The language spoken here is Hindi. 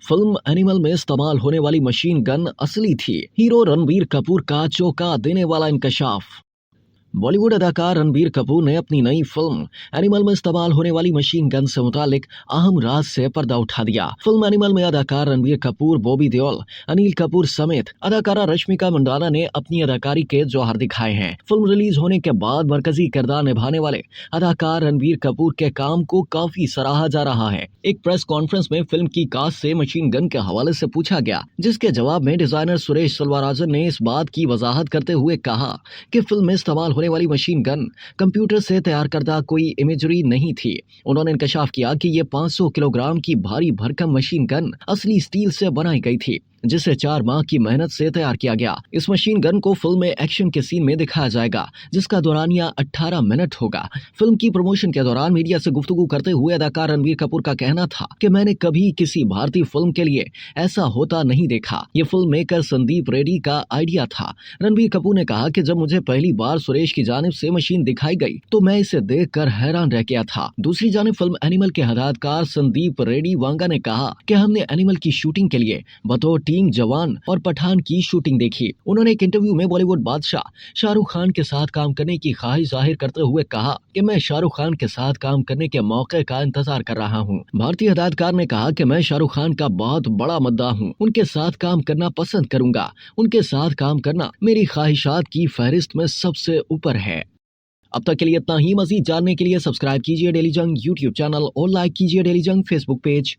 फिल्म एनिमल में इस्तेमाल होने वाली मशीन गन असली थी। हीरो रणबीर कपूर का चौंका देने वाला इंकशाफ। बॉलीवुड अदाकार रणबीर कपूर ने अपनी नई फिल्म एनिमल में इस्तेमाल होने वाली मशीन गन से मुतालिक अहम राज से पर्दा उठा दिया। फिल्म एनिमल में अदाकार रणबीर कपूर, बॉबी देओल, अनिल कपूर समेत अदाकारा रश्मिका मंडाना ने अपनी अदाकारी के जौहर दिखाए हैं। फिल्म रिलीज होने के बाद मरकजी किरदार निभाने वाले अदाकार रणबीर कपूर के काम को काफी सराहा जा रहा है। एक प्रेस कॉन्फ्रेंस में फिल्म की कास्ट से मशीन गन के हवाले से पूछा गया, जिसके जवाब में डिजाइनर सुरेश सिल्वाराजन ने इस बात की वजाहत करते हुए कहा कि फिल्म में इस्तेमाल होने वाली मशीन गन कंप्यूटर से तैयार करदा कोई इमेजरी नहीं थी। उन्होंने इंकशाफ किया कि ये 500 किलोग्राम की भारी भरकम मशीन गन असली स्टील से बनाई गई थी, जिसे 4 माह की मेहनत से तैयार किया गया। इस मशीन गन को फिल्म में एक्शन के सीन में दिखाया जाएगा, जिसका दौरानिया 18 मिनट होगा। फिल्म की प्रमोशन के दौरान मीडिया से गुफ्तगू करते हुए अदाकार रणबीर कपूर का कहना था कि मैंने कभी किसी भारतीय फिल्म के लिए ऐसा होता नहीं देखा। ये फिल्म मेकर संदीप रेड्डी का आइडिया था। रणबीर कपूर ने कहा कि जब मुझे पहली बार सुरेश की जानिब से मशीन दिखाई गई तो मैं इसे देखकर हैरान रह गया था। दूसरी जानिब फिल्म एनिमल के हदायतकार संदीप रेड्डी वांगा ने कहा कि हमने एनिमल की शूटिंग के लिए बतौर टीम जवान और पठान की शूटिंग देखी। उन्होंने एक इंटरव्यू में बॉलीवुड बादशाह शाहरुख खान के साथ काम करने की ख्वाहिश जाहिर करते हुए कहा कि मैं शाहरुख खान के साथ काम करने के मौके का इंतजार कर रहा हूं। भारतीय हदायतकार ने कहा कि मैं शाहरुख खान का बहुत बड़ा मद्दा हूं, उनके साथ काम करना पसंद करूंगा। उनके साथ काम करना मेरी ख्वाहिशात की फहरिस्त में सबसे ऊपर है। अब तक के लिए इतना ही। मजीद जानने के लिए सब्सक्राइब कीजिए डेली जंग यूट्यूब चैनल और लाइक कीजिए डेली जंग फेसबुक पेज।